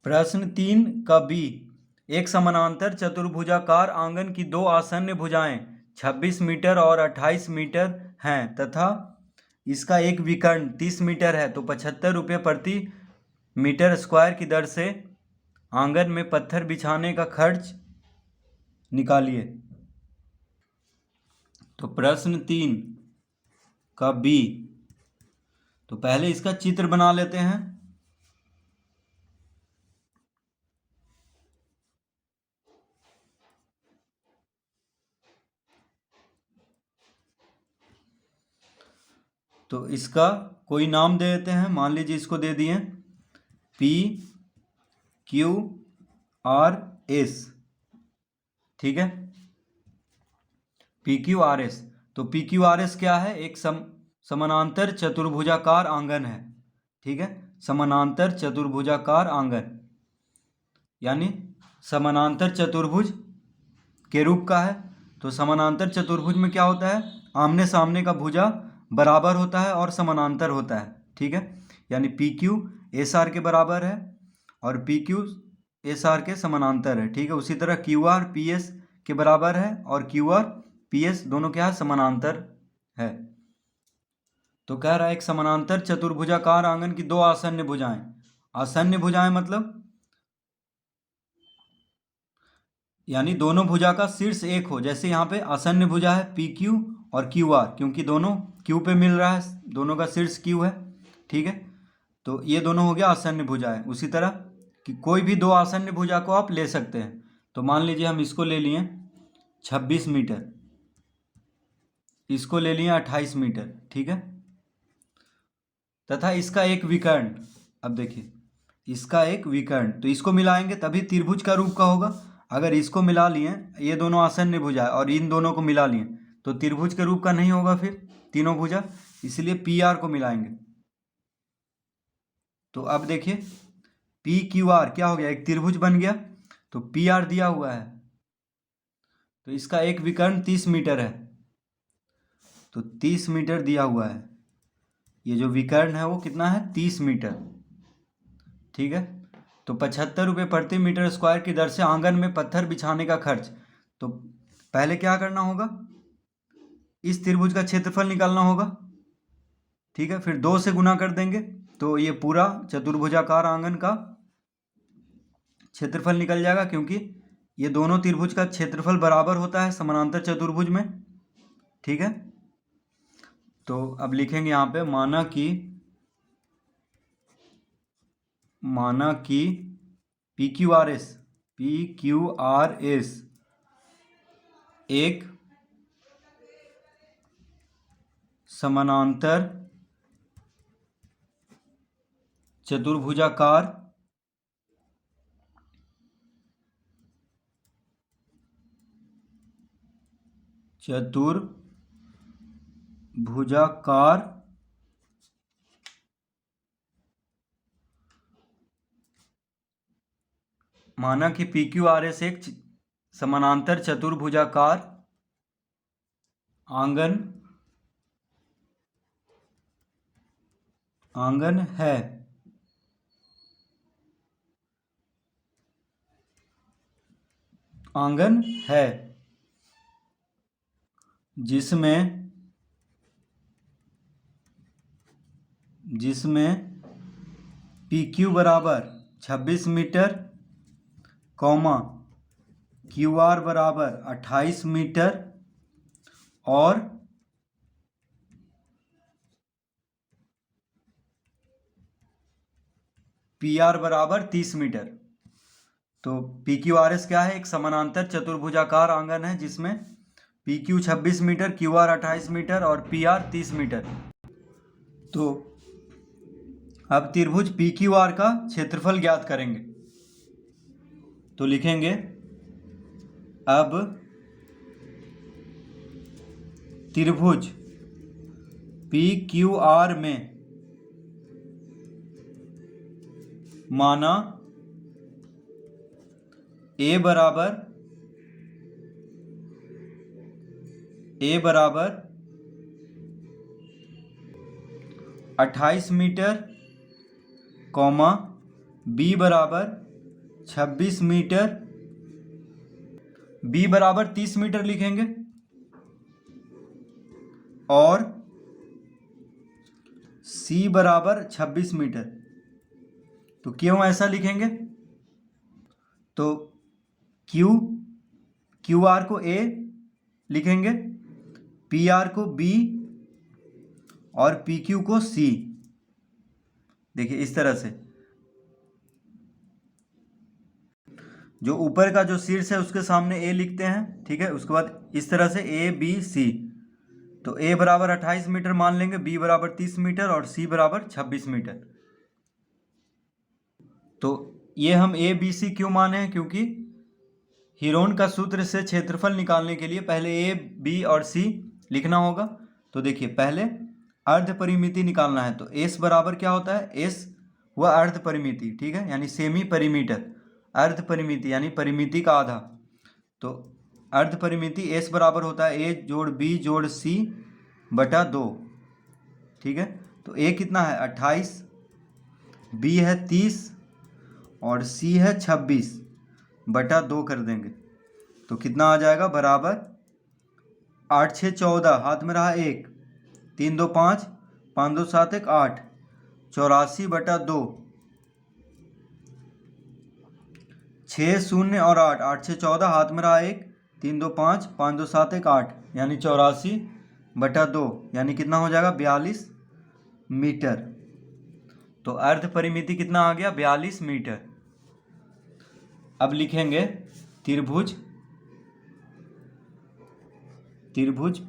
प्रश्न 3 का बी। एक समानांतर चतुर्भुजाकार आंगन की दो आसन्न भुजाएं 26 मीटर और 28 मीटर हैं तथा इसका एक विकर्ण 30 मीटर है, तो 75 रुपये प्रति मीटर स्क्वायर की दर से आंगन में पत्थर बिछाने का खर्च निकालिए। तो प्रश्न 3 का बी। तो पहले इसका चित्र बना लेते हैं। तो इसका कोई नाम दे देते हैं। मान लीजिए इसको दे दिए PQRS। ठीक है, PQRS। तो PQRS क्या है? एक समानांतर चतुर्भुजाकार आंगन है। ठीक है, समानांतर चतुर्भुजाकार आंगन यानी समानांतर चतुर्भुज के रूप का है। तो समानांतर चतुर्भुज में क्या होता है? आमने सामने का भुजा बराबर होता है और समानांतर होता है। ठीक है, यानी PQ SR के बराबर है और PQ SR के समानांतर है। ठीक है, उसी तरह QR PS के बराबर है और QR PS दोनों क्या है? समानांतर है। तो कह रहा है एक समानांतर चतुर्भुजाकार आंगन की दो आसन्न भुजाएं। आसन्न भुजाएं मतलब यानी दोनों भुजा का शीर्ष एक हो। जैसे यहाँ पे आसन्न भुजा है PQ और QR, क्योंकि दोनों Q पे मिल रहा है, दोनों का शीर्ष Q है। ठीक है, तो ये दोनों हो गया आसन्न भुजा है। उसी तरह कि कोई भी दो आसन्न भुजा को आप ले सकते हैं। तो मान लीजिए हम इसको ले लिए 26 मीटर, इसको ले लिए 28 मीटर। ठीक है, तथा इसका एक विकर्ण। अब देखिए इसका एक विकर्ण, तो इसको मिलाएंगे तभी त्रिभुज का रूप का होगा। अगर इसको मिला लिए, ये दोनों आसन्न भुजा और इन दोनों को मिला लिए तो त्रिभुज के रूप का नहीं होगा फिर तीनों भुजा, इसलिए PR को मिलाएंगे। तो अब देखिए PQR क्या हो गया? एक त्रिभुज बन गया। तो PR दिया हुआ है, तो इसका एक विकर्ण 30 मीटर है, तो 30 मीटर दिया हुआ है। ये जो विकर्ण है वो कितना है? 30 मीटर। ठीक है, तो 75 रुपये प्रति मीटर स्क्वायर की दर से आंगन में पत्थर बिछाने का खर्च। तो पहले क्या करना होगा? इस त्रिभुज का क्षेत्रफल निकालना होगा। ठीक है, फिर 2 से गुना कर देंगे तो ये पूरा चतुर्भुजाकार आंगन का क्षेत्रफल निकल जाएगा, क्योंकि ये दोनों त्रिभुज का क्षेत्रफल बराबर होता है समानांतर चतुर्भुज में। ठीक है, तो अब लिखेंगे यहाँ पे माना कि PQRS एक समानांतर चतुर्भुजाकार माना कि PQRS एक समानांतर चतुर्भुजाकार आंगन है जिसमें PQ बराबर 26 मीटर, QR बराबर 28 मीटर और PR बराबर 30 मीटर। तो PQRS क्या है? एक समानांतर चतुर्भुजाकार आंगन है जिसमें PQ 26 मीटर, QR 28 मीटर और PR 30 मीटर। तो अब त्रिभुज PQR का क्षेत्रफल ज्ञात करेंगे। तो लिखेंगे अब त्रिभुज PQR में माना A बराबर 28 मीटर, B बराबर 26 मीटर, b बराबर 30 मीटर लिखेंगे और c बराबर 26 मीटर। तो क्यों ऐसा लिखेंगे? तो क्यू आर को a लिखेंगे, पी आर को b और पी क्यू को c। देखिए इस तरह से, जो ऊपर का जो शीर्ष है उसके सामने a लिखते हैं, ठीक है। उसके बाद इस तरह से a b c। तो a बराबर 28 मीटर मान लेंगे, b बराबर 30 मीटर और c बराबर 26 मीटर। तो ये हम a b c क्यों माने हैं? क्योंकि हीरोन का सूत्र से क्षेत्रफल निकालने के लिए पहले a b और c लिखना होगा। तो देखिए पहले अर्ध परिमिति निकालना है, तो s बराबर क्या होता है? s वह अर्ध परिमिति, ठीक है, यानी सेमी परिमीटर। अर्ध परिमिति यानी परिमिति का आधा। तो अर्ध परिमिति s बराबर होता है a जोड़ b जोड़ c बटा 2, ठीक है। तो a कितना है? 28, b है 30 और c है 26 बटा 2 कर देंगे तो कितना आ जाएगा? बराबर 8 6 14, हाथ में रहा 1, 3 2 5, 5 2 7 1 8, 84 बटा 2, 6 0 और 8, 8 6 14, हाथ में रहा 1, 3 2 5, 5 2 7 1 8, यानी 84 बटा 2, यानी कितना हो जाएगा? 42 मीटर। तो अर्ध परिमिति कितना आ गया? 42 मीटर। अब लिखेंगे त्रिभुज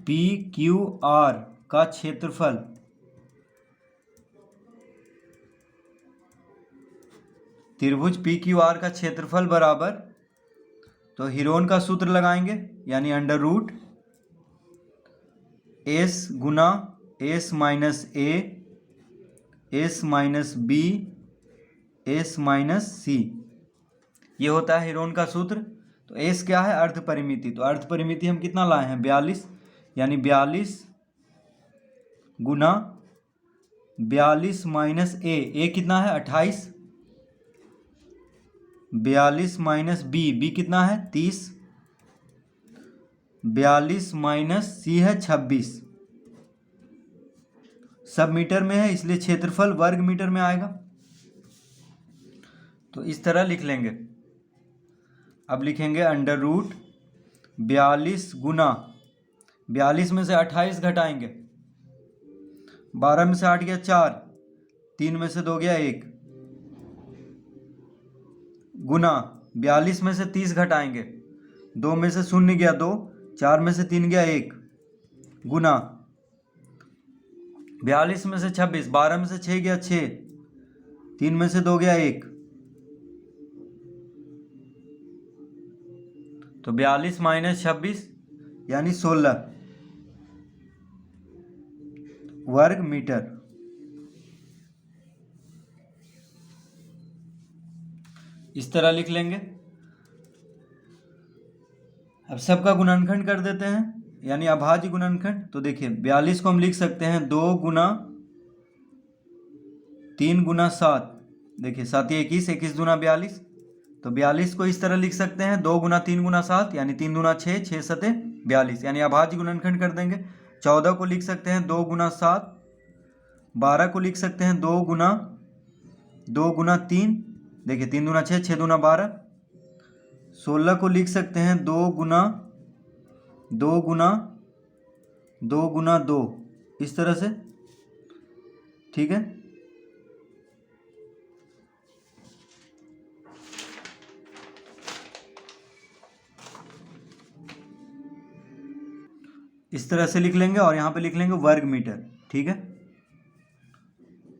पी क्यू आर का क्षेत्रफल। त्रिभुज पी क्यू आर का क्षेत्रफल बराबर, तो हीरोन का सूत्र लगाएंगे, यानी अंडर रूट एस गुना S minus A, S minus B, S minus C. ये होता है हीरोन का सूत्र। तो एस क्या है? अर्ध परिमिति। तो अर्ध परिमिति हम कितना लाए हैं? 42, यानी 42 गुना 42 माइनस ए कितना है? 28, 42 माइनस बी कितना है? 30, 42 माइनस सी है 26। सब मीटर में है इसलिए क्षेत्रफल वर्ग मीटर में आएगा। तो इस तरह लिख लेंगे। अब लिखेंगे अंडर रूट 42 गुना, 42 में से 28 घटाएंगे, 12 में से 8 गया 4, 3 में से 2 गया 1, गुना 42 में से 30 घटाएंगे, 2 में से 0 गया 2, 4 में से 3 गया 1, गुना 42 में से 26, 12 में से 6 गया 6, 3 में से 2 गया 1, तो 42 माइनस 26 यानी 16 वर्ग मीटर। इस तरह लिख लेंगे। अब सबका गुणनखंड कर देते हैं, यानी अभाज्य गुणनखंड। तो देखिए 42 को हम लिख सकते हैं 2 गुना 3 गुना 7, देखिए 7 21, 21 दूना 42। तो 42 को इस तरह लिख सकते हैं 2 गुना 3 गुना 7, यानी 3 दूना 6, 6 7 42, यानी अभाज्य गुणनखंड कर देंगे। 14 को लिख सकते हैं 2 गुना 7, 12 को लिख सकते हैं 2 गुना 3, देखिए 3 दूना 6, 6 दूना 12। 16 को लिख सकते हैं 2 गुना 2, इस तरह से, ठीक है। इस तरह से लिख लेंगे और यहाँ पे लिख लेंगे वर्ग मीटर, ठीक है।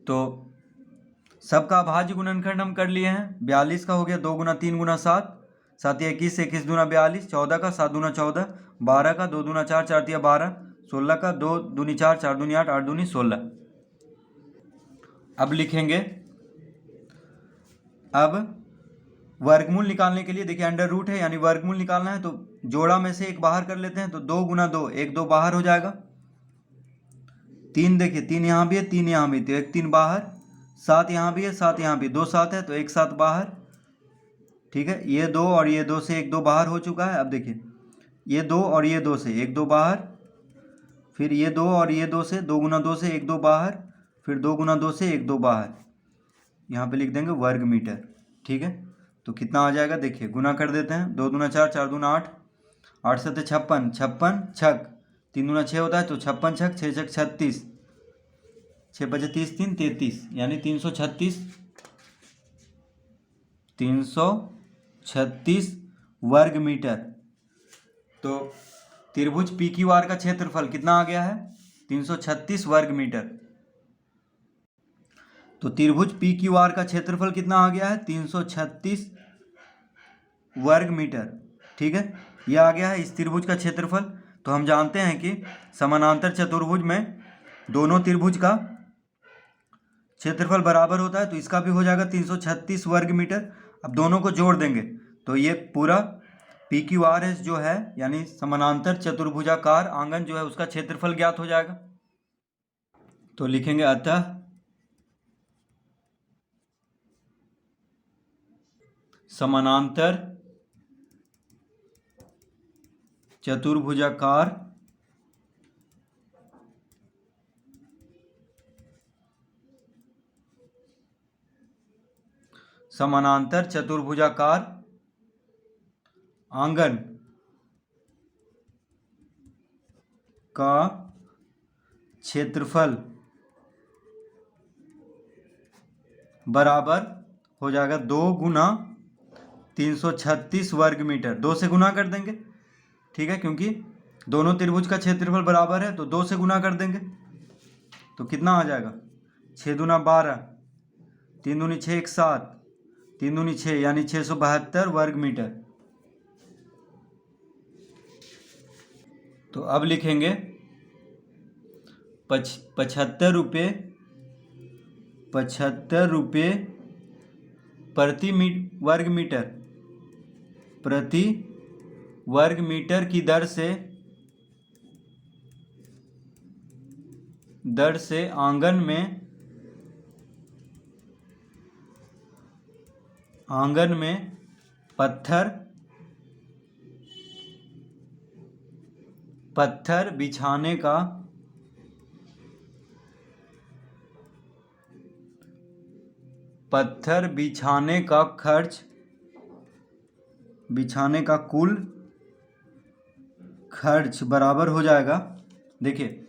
तो सबका अभाज्य गुणनखंड हम कर लिए हैं। 42 का हो गया 2 गुना 3 गुना 7, 7 21, 21 दूना 42। 14 का 7 दूना 14, 12 का 2 दूना 4, 4 तिया 12, 16 का 2 दूनी 4, 4 दूनी 8, 8 दूनी 16। अब लिखेंगे, अब वर्गमूल निकालने के लिए देखिए अंडर रूट है, यानी वर्गमूल निकालना है। तो जोड़ा में से एक बाहर कर लेते हैं, तो 2 गुना 2, 1 2 बाहर हो जाएगा। 3 देखिए 3 यहाँ भी है, 3 यहाँ भी, तो 1 3 बाहर। 7 यहाँ भी है, 7 यहाँ भी, 2 7 है तो 1 7 बाहर, ठीक है, ये 2 और ये 2 से 1 2 बाहर हो चुका है। अब देखिए ये 2 और ये 2 से 1 2 बाहर, फिर ये 2 और ये 2 से 2 गुना 2 से 1 2 बाहर, फिर 2 गुना 2 से 1 2 बाहर, यहाँ पे लिख देंगे वर्ग मीटर। ठीक है, तो कितना आ जाएगा देखिए, गुना कर देते हैं। 2 दूना 4, 4 दूना 8, 8 सत्ते 56, 56 छक, 3 दूना 6 होता है तो 56 छक, 6 छक 36, 6 बजे 30 3 33, यानी 336 वर्ग मीटर। तो त्रिभुज पी क्यू आर का क्षेत्रफल कितना आ गया है, 336 वर्ग मीटर। तो त्रिभुज पी क्यू आर का क्षेत्रफल कितना आ गया है, 336 वर्ग मीटर। ठीक है, यह आ गया है इस त्रिभुज का क्षेत्रफल। तो हम जानते हैं कि समानांतर चतुर्भुज में दोनों त्रिभुज का क्षेत्रफल बराबर होता है, तो इसका भी हो जाएगा 336 वर्ग मीटर। अब दोनों को जोड़ देंगे तो ये पूरा पी क्यू आर एस जो है, यानी समानांतर चतुर्भुजाकार आंगन जो है, उसका क्षेत्रफल ज्ञात हो जाएगा। तो लिखेंगे अतः समानांतर चतुर्भुजाकार आंगन का क्षेत्रफल बराबर हो जाएगा 2 गुना 336 वर्ग मीटर। 2 से गुना कर देंगे, ठीक है, क्योंकि दोनों त्रिभुज का क्षेत्रफल बराबर है, तो 2 से गुना कर देंगे तो कितना आ जाएगा, 6 दूना 12, 3 दूनी 6 1 7, 3 दूनी 6, यानी 672 वर्ग मीटर। तो अब लिखेंगे 75 रुपये प्रति वर्ग मीटर की दर से आंगन में पत्थर बिछाने का कुल खर्च बराबर हो जाएगा। देखिए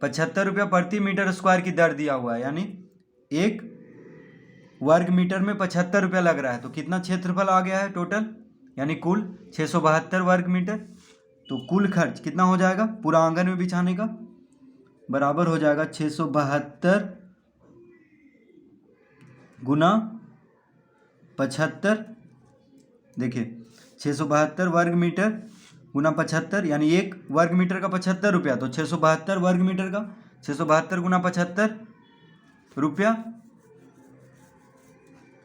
75 रुपया प्रति मीटर स्क्वायर की दर दिया हुआ है, यानी 1 वर्ग मीटर में 75 रुपया लग रहा है। तो कितना क्षेत्रफल आ गया है टोटल, यानी कुल 672 वर्ग मीटर। तो कुल खर्च कितना हो जाएगा पूरा आंगन में बिछाने का, बराबर हो जाएगा 672 गुना 75। देखिए 672 वर्ग मीटर गुना 75, यानी 1 वर्ग मीटर का 75 रुपया, तो 672 वर्ग मीटर का 672 गुना 75 रुपया,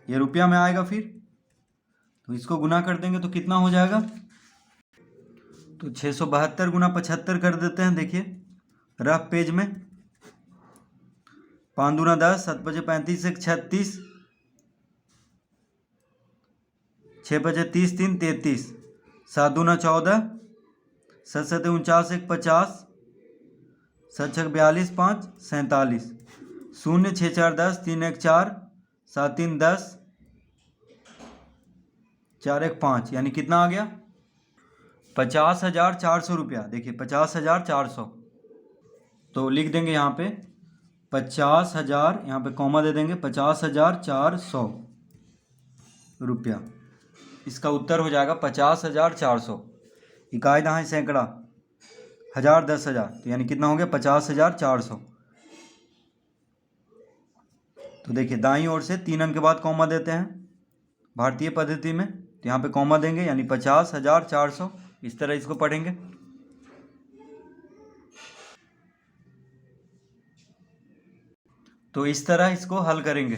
ये रुपया में आएगा। फिर तो इसको गुना कर देंगे तो कितना हो जाएगा, तो 672 गुना 75 कर देते हैं। देखिए रफ पेज में 5 दूना 10, 7 बजे 35 1 36, 6 बजे 30 3 33, 7 दूना 14, 7 सत्ते 49 1 50, 7 छक 42 5 47, 0 6 4 10, 3 1 4, 7 3 10, 4 1 5, यानी कितना आ गया 50,400 रुपया। देखिए 50,400, तो लिख देंगे यहाँ पे 50,000, यहाँ पे कॉमा दे देंगे 50,400 रुपया। इसका उत्तर हो जाएगा 50,400। इकाई दहाई सैकड़ा, हजार 10,000, तो यानी कितना हो गया 50,400। तो देखिए दाईं ओर से 3 अंक के बाद कॉमा देते हैं भारतीय पद्धति में, तो यहाँ पे कॉमा देंगे यानी 50,400। इस तरह इसको पढ़ेंगे। तो इस तरह इसको हल करेंगे।